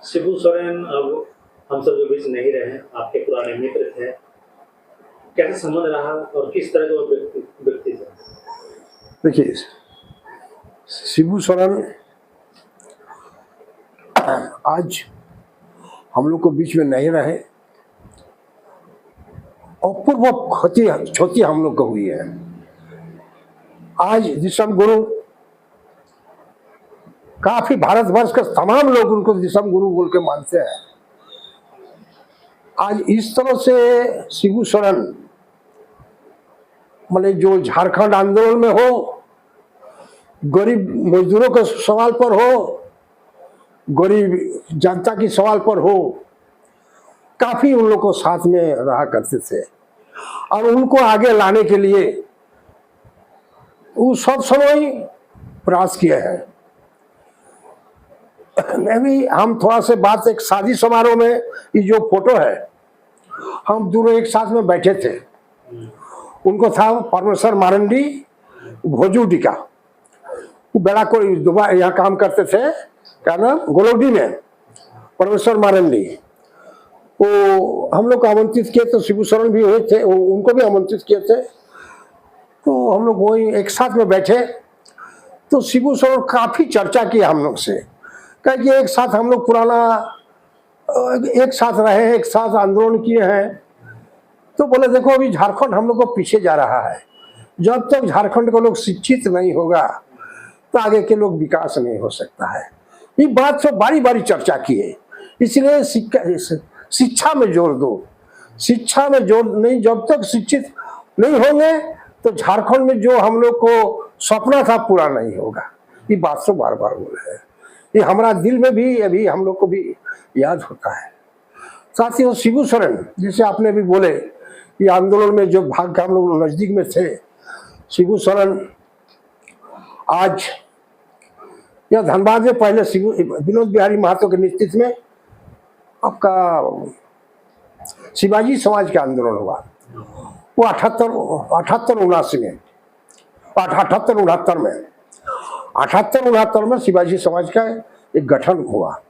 शिबू सोरेन अब हम सब के बीच नहीं रहे, आपके पुराने मित्र थे। कैसा संबंध रहा और किस तरह के वो व्यक्ति थे? देखिए, शिबू सोरेन आज हम लोग को बीच में नहीं रहे और पूर्व क्षति हम लोग को हुई है। आज दिशम गुरु काफी भारतवर्ष के तमाम लोग उनको दिशम गुरु बोल के मानते हैं। आज इस तरह से शिबू सोरेन माने जो झारखंड आंदोलन में हो, गरीब मजदूरों के सवाल पर हो, गरीब जनता की सवाल पर हो, काफी उन लोग को साथ में रहा करते थे और उनको आगे लाने के लिए वो सब समय प्रयास किए हैं। मैं भी हम थोड़ा से बात, एक शादी समारोह में ये जो फोटो है, हम दोनों एक साथ में बैठे थे। उनको था परमेश्वर मारंडी भोजूडी का, वो बड़ा कोई दुबई यहाँ काम करते थे, क्या नाम, गोलौडी में परमेश्वर मारंडी। वो हम लोग को आमंत्रित किए तो शिबू सोरेन भी हुए थे, उनको भी आमंत्रित किए थे। तो हम लोग वही एक साथ में बैठे तो शिबू सोरेन काफी चर्चा की हम लोग से, कहे कि एक साथ हम लोग पुराना एक साथ रहे, एक साथ आंदोलन किए हैं। तो बोले देखो अभी झारखंड हम लोग को पीछे जा रहा है, जब तक झारखंड के लोग शिक्षित नहीं होगा तो आगे के लोग विकास नहीं हो सकता है। ये बात सब बारी बारी चर्चा किए, इसलिए शिक्षा में जोर दो, शिक्षा में जोर नहीं, जब तक शिक्षित नहीं होंगे तो झारखंड में जो हम लोग को सपना था पूरा नहीं होगा। ये बात तो बार बार बोले हैं, ये हमारा दिल में भी अभी हम लोग को भी याद होता है। साथ ही शिबू सोरेन जैसे आपने भी बोले, ये आंदोलन में जो भाग के हम लोग नजदीक में थे, शिबू सोरेन आज यह धनबाद में पहले विनोद बिहारी महतो के नेतृत्व में आपका शिवाजी समाज का आंदोलन हुआ। वो 78-79 में, 78-79 में शिवाजी समाज का एक गठन हुआ।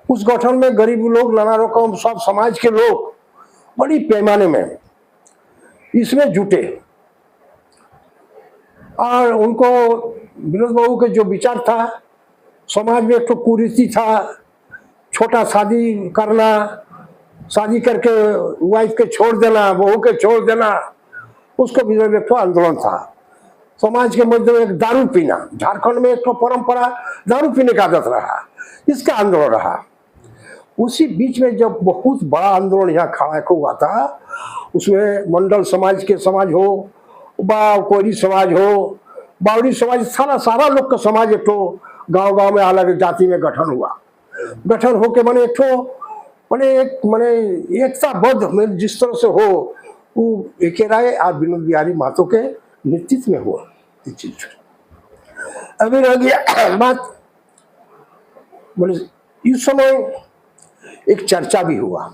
उस गठन में गरीब लोग, नाना रकम सब समाज के लोग बड़ी पैमाने में इसमें जुटे और उनको विनोद बाबू के जो विचार था, समाज में एक तो कुरीति था, छोटा शादी करना, शादी करके वाइफ के छोड़ देना, बहू के छोड़ देना, उसको विरोध में एक आंदोलन था। समाज के मध्य में एक दारू पीना, झारखंड में एक तो परंपरा दारू पीने का आदत रहा, इसका आंदोलन रहा। उसी बीच में जब बहुत बड़ा आंदोलन यहाँ खड़ा हुआ था, उसमें मंडल समाज के समाज हो, कोरी समाज हो, बावरी समाज, सारा लोग का समाज एक तो गांव में अलग जाति में गठन हुआ। गठन होके मैंने एक एकता बद्ध में जिस तरह से हो, वो एक राय और विनोद बिहारी महतो के नेतृत्व में हुआ। अभी रह गया बात, बोले इस समय एक चर्चा भी हुआ,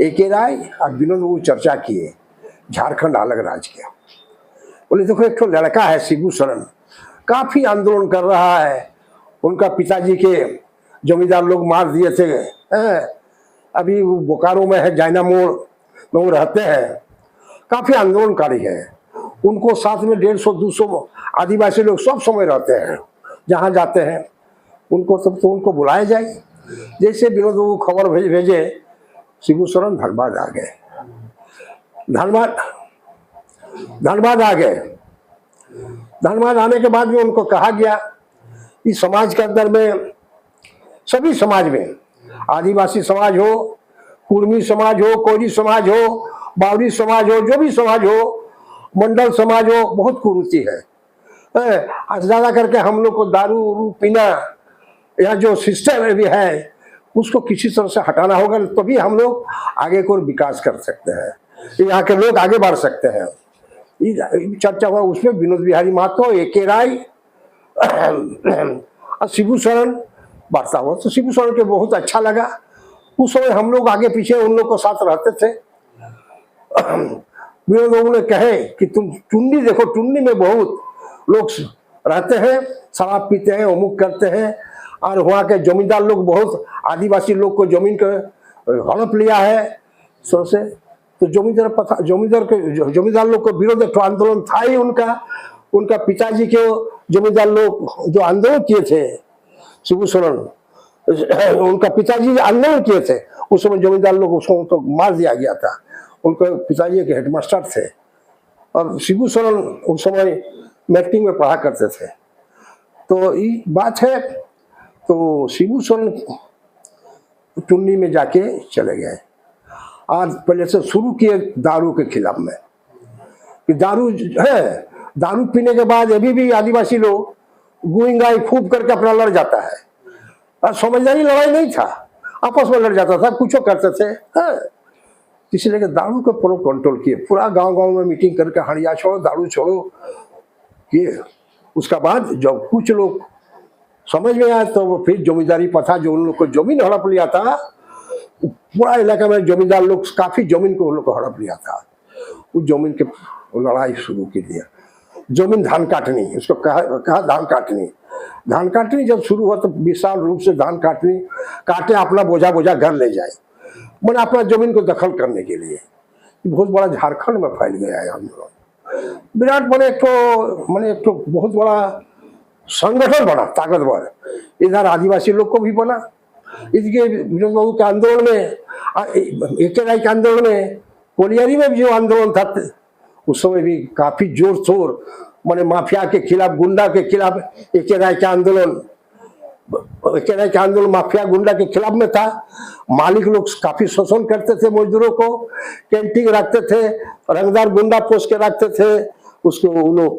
एक राय और विनोद बाबू चर्चा किए, झारखंड अलग राज्य किया। बोले देखो एक तो लड़का है शिबू सोरेन, काफी आंदोलन कर रहा है, उनका पिताजी के जमींदार लोग मार दिए थे, अभी वो बोकारो में है, जाइना मोड़ में वो रहते हैं, काफी आंदोलनकारी है। उनको साथ में 150-200 आदिवासी लोग सब समय रहते हैं, जहाँ जाते हैं उनको सब तो उनको बुलाया जाए। जैसे विनोद बाबू खबर भेजे, शिबू सोरेन धनबाद आ गए। धनबाद आ गए। धनबाद आने के बाद में उनको कहा गया इस समाज के अंदर में, सभी समाज में, आदिवासी समाज हो, कुर्मी समाज हो, कोरी समाज हो, बावरी समाज हो, जो भी समाज हो, मंडल समाज हो, बहुत कुरीति है। ज्यादा करके हम लोग को दारू पीना या जो सिस्टम भी है उसको किसी तरह से हटाना होगा, तभी हम लोग आगे को विकास कर सकते हैं, यहाँ के लोग आगे बढ़ सकते हैं। चर्चा हुआ, उसमें विनोद बिहारी महतो, एक राय और शिबू सोरेन वार्ता हुआ। तो शिबू सोरेन के बहुत अच्छा लगा। उस समय हम लोग आगे पीछे उन लोग को साथ रहते थे। विनोद बाबू ने कहे कि तुम टुंडी देखो, टुंडी में बहुत लोग रहते हैं, शराब पीते हैं, अमुक करते हैं और वहाँ के जमींदार लोग बहुत आदिवासी लोग को जमीन का हड़प लिया है सो से। तो जमींदार लोग को विरोध तो आंदोलन था ही उनका पिताजी के जमींदार लोग जो आंदोलन किए थे, शिबू सोरेन उनका पिताजी आंदोलन किए थे, उस समय जमींदार लोग उसको तो मार दिया गया था। उनके पिताजी के हेडमास्टर थे और शिबू सोरेन उस समय मैट्रिक में पढ़ा करते थे। तो ये बात है। तो शिबू सोरेन टुन्नी में जाके चले गए। आज पहले से शुरू किए दारू के खिलाफ में कि दारू है, दारू पीने के बाद अभी भी आदिवासी लोग गुइंगाई खूब करके अपना लड़ जाता है। और समझदारी लड़ाई नहीं था, आपस में लड़ जाता था, कुछ करते थे। इसलिए दारू को पूरा कंट्रोल किए, पूरा गांव में मीटिंग करके हड़िया छोड़ो, दारू छोड़ो किए। उसका बाद जब कुछ लोग समझ में आया तो वो फिर जमींदारी पता जो उन लोग को जमीन हड़प लिया था, पूरा इलाका में जमींदार लोग काफी जमीन को उन लोग को हड़प लिया था। उस जमीन के लड़ाई शुरू की दिया। जमीन धान काटनी, उसको कहा धान काटनी जब शुरू हुआ तो विशाल रूप से धान काटे अपना बोझा घर ले जाए, मैंने अपना जमीन को दखल करने के लिए। बहुत बड़ा झारखंड में फैल गया है आंदोलन। विराट मैंने एक तो बहुत बड़ा संगठन बना ताकतवर, इधर आदिवासी लोग को भी बना। इसके विनोद बाबू के आंदोलन में, एक के आंदोलन में, कोलियारी में भी जो आंदोलन था उस समय भी काफी जोर शोर, माने माफिया के खिलाफ, गुंडा के खिलाफ एक के आंदोलन माफिया गुंडा के खिलाफ में था। मालिक लोग काफी शोषण करते थे, मजदूरों को कैंटीन रखते थे, रंगदार गुंडा पोस्ट के रखते थे, उसको वो लोग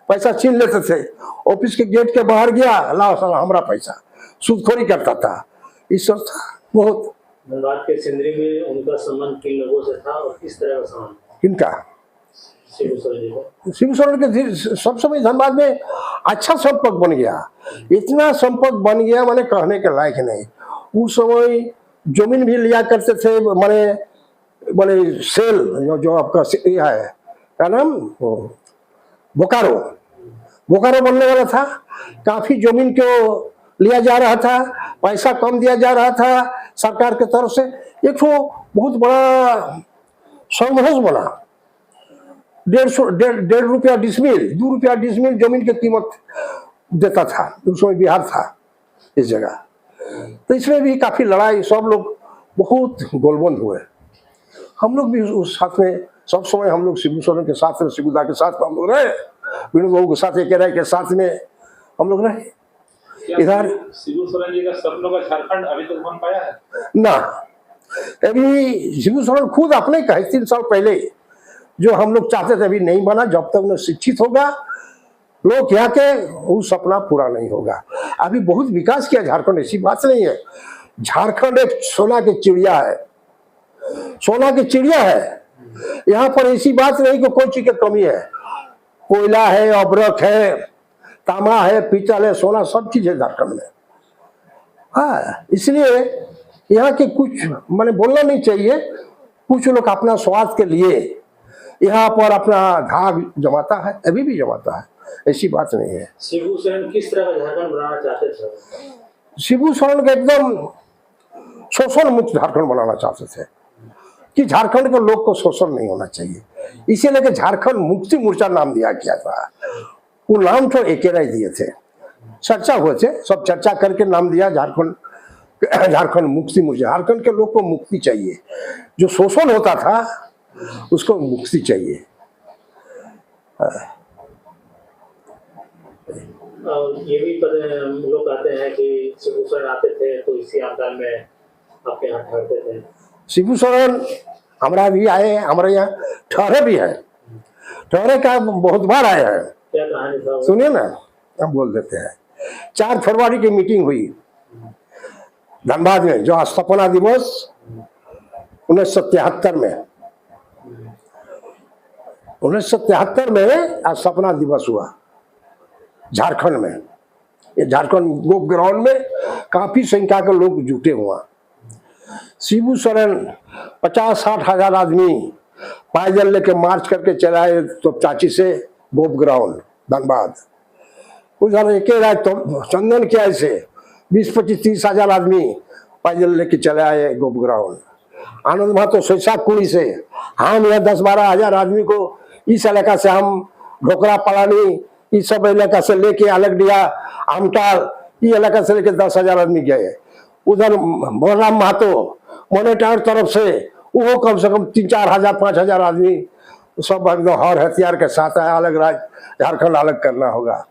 पैसा छीन लेते थे। ऑफिस के गेट के बाहर गया, लाओ साला हमारा पैसा, सूदखोरी करता था। इस सब था बहुत। धनबाद के सिंदरी में उनका संबंध किन लोगों से था और किस तरह का संबंध? किनका? शिबू सोरेन। शिबू सोरेन के सब समय धनबाद में अच्छा संपर्क बन गया, इतना संपर्क बन गया माने कहने के लायक नहीं। उस समय जमीन भी लिया करते थे, माने सेल जो आपका है क्या नाम, बोकारो बनने वाला था। काफी जमीन को लिया जा रहा था, पैसा कम दिया जा रहा था सरकार के तरफ से। एक तो बहुत बड़ा संघर्ष बना। 1.5 रुपया डिसमिल, 2 रुपया डिसमिल जमीन की कीमत देता था उस समय बिहार था इस जगह। तो इसमें भी काफी लड़ाई, सब लोग बहुत गोलबंद हुए। हम लोग भी उस साथ में सब समय हम लोग शिबू सोरेन के साथ, शिबूदा के साथ हम लोग रहे, विनोद बाबू के साथ, एक के साथ में हम लोग रहे। इधर शिबू सोरेन जी का सपनों का झारखंड अभी तक बन पाया है ना। अभी शिबू सोरेन खुद अपने कहे 3 साल पहले जो हम लोग चाहते थे अभी नहीं बना। जब तक न शिक्षित होगा लोग यहाँ के, वो सपना पूरा नहीं होगा। अभी बहुत विकास किया झारखंड, ऐसी बात नहीं है। झारखंड एक सोना की चिड़िया है, सोना की चिड़िया है। यहाँ पर ऐसी बात नहीं कि कोई चीज की कमी है। कोयला है, अब्रक है, तांबा है, पीतल है, सोना, सब चीज है झारखंड में। हाँ, इसलिए यहाँ के कुछ मैंने बोलना नहीं चाहिए, कुछ लोग अपना स्वार्थ के लिए यहाँ पर अपना धाग जमाता है, अभी भी जमाता है, ऐसी बात नहीं है। शिबू सोरेन किस तरह का झारखंड बनाना चाहते थे? शिबू सोरेन का एकदम शोषण मुक्त झारखंड बनाना चाहते थे कि झारखंड के लोग को शोषण नहीं होना चाहिए। इसीलिए झारखंड मुक्ति मोर्चा नाम दिया गया था। वो नाम तो एक दिए थे, चर्चा हुए थे, सब चर्चा करके नाम दिया झारखंड मुक्ति मोर्चा। झारखंड के लोग को मुक्ति चाहिए, जो शोषण होता था उसको मुक्ति चाहिए। और ये भी लोग कहते हैं कि शिबू सोरेन आते थे तो इसी आंदोलन में आपके यहाँ ठहरते थे। शिबू सोरेन हमारा भी आए, हमारे यहाँ ठहरे भी है, ठहरे का बहुत बार आए हैं। क्या कहानी था? सुनिए ना, हम बोल देते हैं। 4 फरवरी की मीटिंग हुई धनबाद में, जो स्थापना दिवस 1973 में, 1973 में स्थापना दिवस हुआ झारखंड में। ये झारखंड गोप ग्राउंड में काफी संख्या के लोग जुटे हुआ। शिबू सोरेन 50-60 हजार आदमी पैदल लेके मार्च करके चलाए तो चाची से गोप ग्राउंड धनबाद। उधर एक रात तो चंदन किया, ऐसे 20-25-30 हजार आदमी पैदल लेके चले आए गोप ग्राउंड। आनंद महतो सोचा कुड़ी से हम यहाँ 10-12 हजार आदमी को इस इलाका से हम ढोकरा पलानी इस सब इलाका से लेके अलगडिया आमटाल ये इलाका से लेके 10 हजार आदमी गए। उधर बलराम महतो मोनेटार तरफ से वो कम से कम 3-4 हजार 5 हजार आदमी सब एकदम हर हथियार के साथ आया, अलग राज्य झारखंड अलग करना होगा।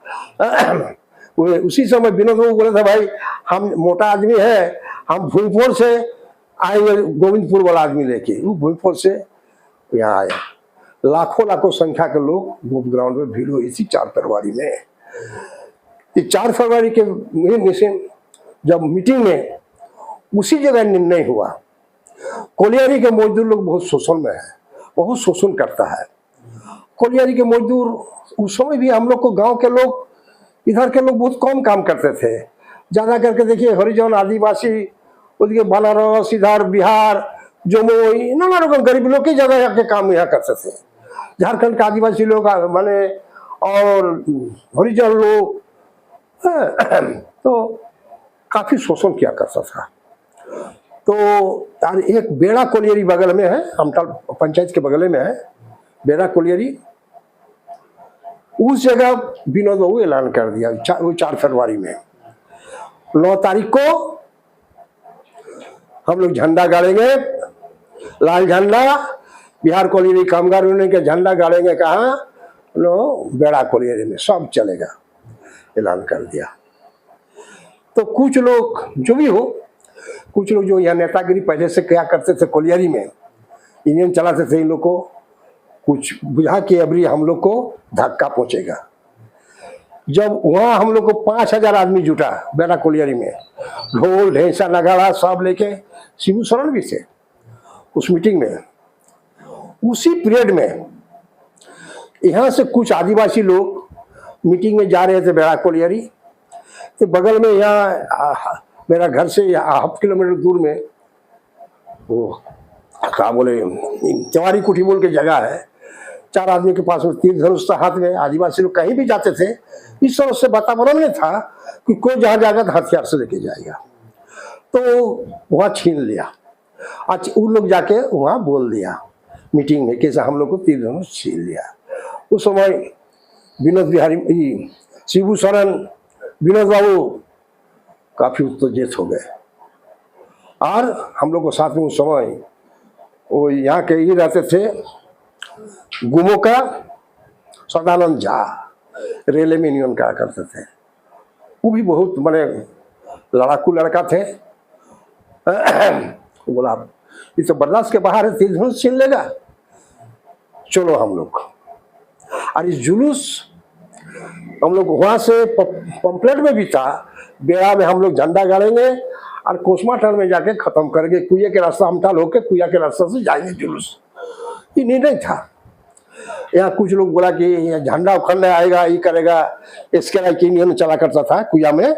उसी समय विनोद बाबू बोले थे भाई हम मोटा आदमी है, हम भूलपुर से आएंगे, गोविंदपुर वाला आदमी लेके। वो भूलपुर से यहाँ आया, लाखों संख्या के लोग गोप ग्राउंड में भीड़ हुई थी 4 फरवरी में। ये 4 फरवरी के मिशन जब मीटिंग में उसी जगह निर्णय हुआ, कोलियारी के मजदूर लोग बहुत शोषण में है, बहुत शोषण करता है। कोलियारी के मजदूर उस समय भी हम लोग को गांव के लोग इधर के लोग बहुत कम काम करते थे। ज्यादा करके देखिए हरिजन आदिवासी उधर बनारस इधर बिहार जमुई नाना रकम गरीब लोग की जगह के काम यहाँ करते थे। झारखंड के आदिवासी लोग माने और हरिजन लोग तो काफी शोषण किया करता था। तो यार एक बेड़ा कोलियरी बगल में है, आमटाल पंचायत के बगल में है बेड़ा कोलियरी। उस जगह विनोद बाबू ऐलान कर दिया 4 फरवरी में। 9 तारीख को हम लोग झंडा गाड़ेंगे, लाल झंडा, बिहार कोलियरी कामगार यूनियन के झंडा गाड़ेंगे। कहाँ? लो बेड़ा कोलियरी में सब चलेगा, ऐलान कर दिया। तो कुछ लोग जो भी हो, कुछ लोग जो यहाँ नेतागिरी पहले से क्या करते थे कोलियरी में, इंजन चलाते थे, इन लोग को कुछ बुझा के अबरी हम लोग को धक्का पहुंचेगा। जब वहां हम लोग को 5,000 आदमी जुटा बेड़ा कोलियरी में, ढोल ढेंसा नगाड़ा सब लेके, शिबू सोरेन भी थे उस मीटिंग में। उसी पीरियड में यहाँ से कुछ आदिवासी लोग मीटिंग में जा रहे थे बेड़ा कोलियरी। तो बगल में यहाँ मेरा घर से 1/2 किलोमीटर दूर में वो क्या बोले चवारी कुठी बोल के जगह है। 4 आदमी के पास में तीर धनुष था हाथ में। आदिवासी लोग कहीं भी जाते थे, इस तरह से वातावरण में था कि कोई जहाँ जाएगा तो हथियार से लेके जाएगा। तो वहाँ छीन लिया। अच्छा उन लोग जाके वहाँ बोल दिया मीटिंग में कैसे हम लोग को तीर धनुष छीन लिया। उस समय विनोद बिहारी शिबू सोरेन विनोद बाबू काफी उत्तेजित हो गए। और हम लोग को साथ में उस समय वो यहाँ के ही रहते थे गुमो का सदानंद झा, रेलवे में यूनियन करा करते थे। वो भी बहुत बड़े लड़ाकू लड़का थे। बोला ये तो बर्दाश्त के बाहर है, तीर धनुष छीन लेगा, चलो हम लोग। और इस जुलूस हम लोग वहां से पंपलेट में भी था, बेड़ा में हम लोग झंडा गाड़ेंगे और कोसमाटन में जाके खत्म करेंगे। कुया के रास्ता हमटाल होके कुया के रास्ता से जाएंगे जुलूस। ये निर्णय था। यहाँ कुछ लोग बोला कि झंडा उखड़ने आएगा, ये करेगा। इसके लायक यूनियन चला करता था कुया में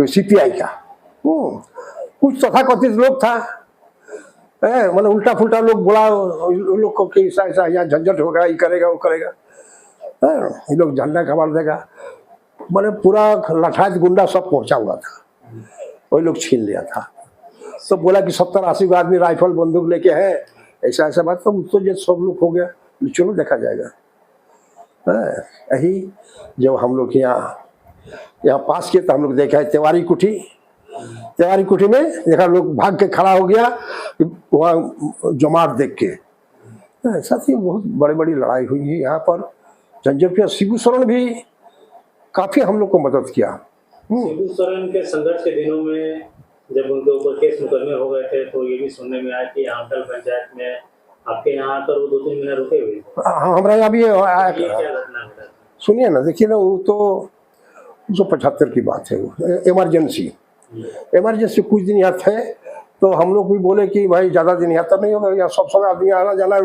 CPI का। कुछ तथाकथित लोग था, मतलब उल्टा फुल्टा लोग बोला लोग को कि ऐसा यहाँ झंझट होगा, ये करेगा वो करेगा। ये लोग झंडा खबर देगा, मैंने पूरा लठात गुंडा सब पहुंचा हुआ था, वही लोग छीन लिया था। तो बोला कि 70-80 आदमी राइफल बंदूक लेके है, ऐसा ऐसा बात। तो जो सब लोग हो गया, चलो देखा जाएगा। यही जब हम लोग यहाँ पास किए तो हम लोग देखा है तिवारी कुठी में देखा लोग भाग के खड़ा हो गया वहाँ जमात देख के। साथ ही बहुत बड़ी बड़ी लड़ाई हुई है यहाँ पर। झंझट शिबू सोरेन भी काफी हम लोग को मदद किया। शिबू सोरेन के संघर्ष के दिनों में जब उनके ऊपर केस मुकदमे हो गए थे तो ये भी सुनने में आया कि आमटाल पंचायत में आपके यहाँ आकर वो 2-3 महीने रुके हुए थे। हाँ हमारे यहाँ भी सुनिए ना, देखिए ना, वो तो 1975 की बात है। इमरजेंसी कुछ दिन यहाँ थे तो हम लोग भी बोले कि भाई ज़्यादा दिन यहाँ तो नहीं होगा, यहाँ सब समय आदमी आना जाना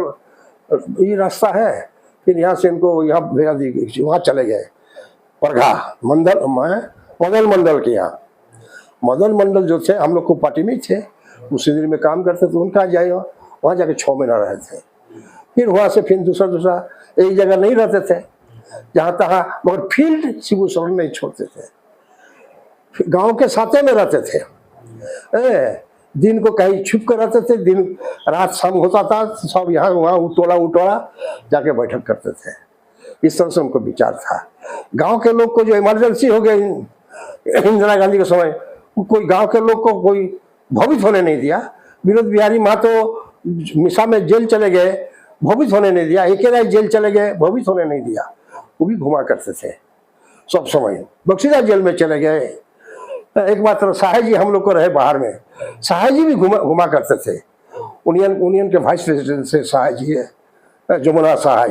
ये रास्ता है। फिर यहाँ से इनको यहाँ भेजा दी गई, वहाँ चले गए परघा मंडल, मदन मंडल के यहाँ। मदन मंडल जो थे हम लोग को पार्टी में थे, उसी दिन में काम करते थे। उनका जाए वहाँ जाके 6 महीना रहे थे। फिर वहाँ से फिर दूसरा एक जगह नहीं रहते थे जहाँ तहाँ, मगर फील्ड शिबू सोरेन नहीं छोड़ते थे। गांव के साथे में रहते थे। दिन को कहीं छुप कर रहते थे, दिन रात शाम होता था सब यहाँ वहाँ उटोला जाके बैठक करते थे। इस तरह से उनको विचार था। गांव के लोग को जो इमरजेंसी हो गई इंदिरा गांधी के समय, कोई गांव के लोग को कोई भवित होने नहीं दिया। विनोद बिहारी महतो मिसा में जेल चले गए, भवित होने नहीं दिया। AK राय जेल चले गए, भवित होने नहीं दिया। वो भी घुमा करते थे सब समय। बक्सीदार जेल में चले गए। एक बात तो साहे जी हम लोग को रहे बाहर में, साहे जी भी घुमा करते थे। यूनियन के वाइस प्रेसिडेंट से साहे जी है, जमुना सहाय।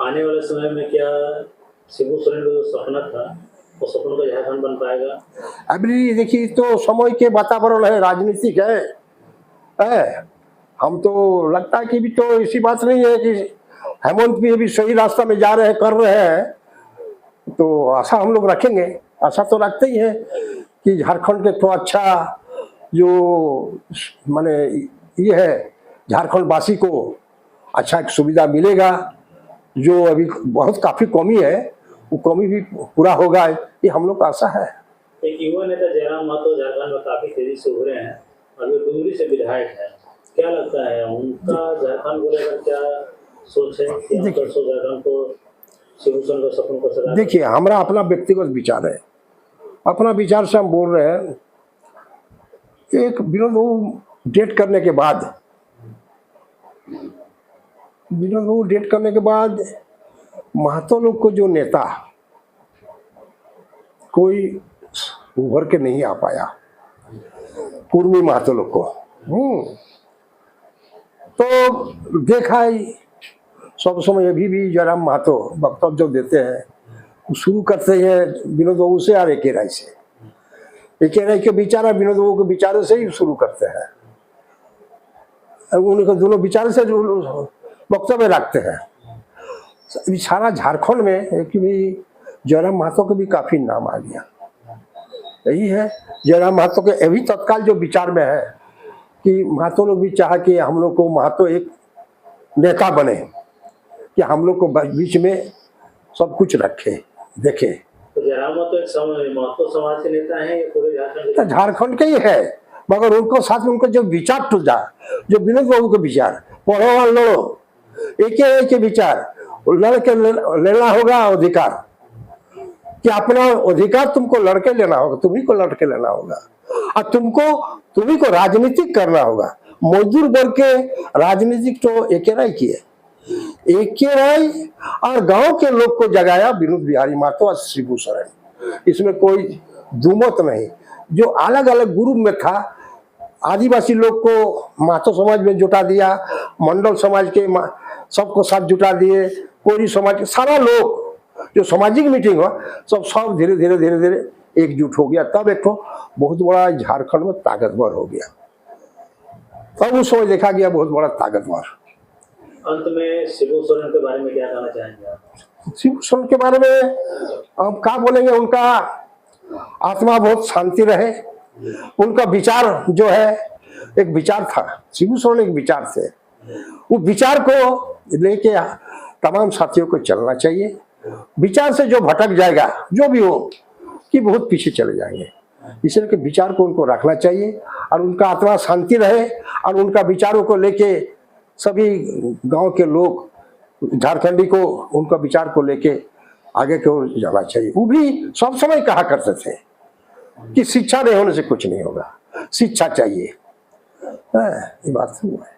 आने वाले समय में क्या शिबू सोरेन का जो सपना था वो सपनों का झारखंड बन पाएगा? अभी देखिए तो समय के वातावरण है, राजनीतिक है। हम तो लगता है कि भी तो ऐसी बात नहीं है कि हेमंत भी अभी सही रास्ता में जा रहे हैं, कर रहे हैं, तो आशा हम लोग रखेंगे। आशा तो रखते ही हैं कि झारखंड के तो अच्छा जो माने ये है, झारखंड वासी को अच्छा एक सुविधा मिलेगा। जो अभी बहुत काफ़ी कमी है वो कमी भी पूरा होगा, ये हम लोग का आशा है। एक युवा नेता जयराम महतो झारखंड में काफी तेजी से उभरे हैं, अभी डुमरी से विधायक है। क्या लगता है उनका झारखंड को लेकर क्या सोच है कि झारखंड को शिबू सोरेन का सपनों को सजा? देखिए हमारा अपना व्यक्तिगत विचार है, अपना विचार से हम बोल रहे हैं। एक विनोद बाबू डेट करने के बाद, विनोद बाबू डेट करने के बाद महतो लोग को जो नेता कोई उभर के नहीं आ पाया, कुर्मी महतो लोग को। तो देखा ही सब समय अभी भी जयराम महतो वक्तव्य जो देते हैं वो शुरू करते हैं विनोद बाबू से और AK राय से। AK राय के विचार विनोद बाबू के विचारों से ही शुरू करते हैं। उनके दोनों विचार से वक्तव्य रखते हैं। सारा झारखंड में कि भी जयराम महतो के भी काफी नाम आ गया। यही है जयराम महतो के अभी तत्काल जो विचार में है कि महतो लोग भी चाह कि हम लोग को महतो एक नेता बने, कि हम लोग को बीच में सब कुछ रखे देखे। तो जयराम महतो एक महतो समाज के नेता हैं, ये पूरे झारखंड झारखंड के ही है, मगर उनको साथ में उनको जो विचार टूटा, जो विनोद बाबू के विचार, पढ़ो और लड़ो, AK के विचार, लड़के लेना होगा अधिकार, कि अपना अधिकार तुमको लड़के लेना होगा, तुम्ही को लड़के लेना होगा, और तुम्ही को राजनीतिक करना होगा। मजदूर वर्ग के राजनीतिक तो AK राय की है। AK राय और गांव के लोग को जगाया विनोद बिहारी महतो और शिबू सोरेन, इसमें कोई दुमत नहीं। जो अलग अलग ग्रुप में था, आदिवासी लोग को महतो समाज में जुटा दिया, मंडल समाज के सबको साथ जुटा दिए, कोई समाज के सारा लोग, जो सामाजिक मीटिंग हो सब धीरे धीरे एकजुट हो गया। तब एक बहुत बड़ा झारखंड में ताकतवर हो गया। तब उस समय देखा गया बहुत बड़ा ताकतवर। अंत में शिबू सोरेन के बारे में क्या कहना चाहेंगे आप? शिबू सोरेन के बारे में हम क्या बोलेंगे, उनका आत्मा बहुत शांति रहे। उनका विचार जो है एक विचार था, शिबू सोरेन एक विचार थे। वो विचार को लेके तमाम साथियों को चलना चाहिए। विचार से जो भटक जाएगा, जो भी हो, कि बहुत पीछे चले जाएंगे। इसलिए विचार को उनको रखना चाहिए और उनका आत्मा शांति रहे, और उनका विचारों को लेके सभी गांव के लोग झारखंडी को उनका विचार को लेके आगे की ओर जाना चाहिए। वो भी सब समय कहा करते थे कि शिक्षा नहीं होने से कुछ नहीं होगा, शिक्षा चाहिए। ये बात हुआ है।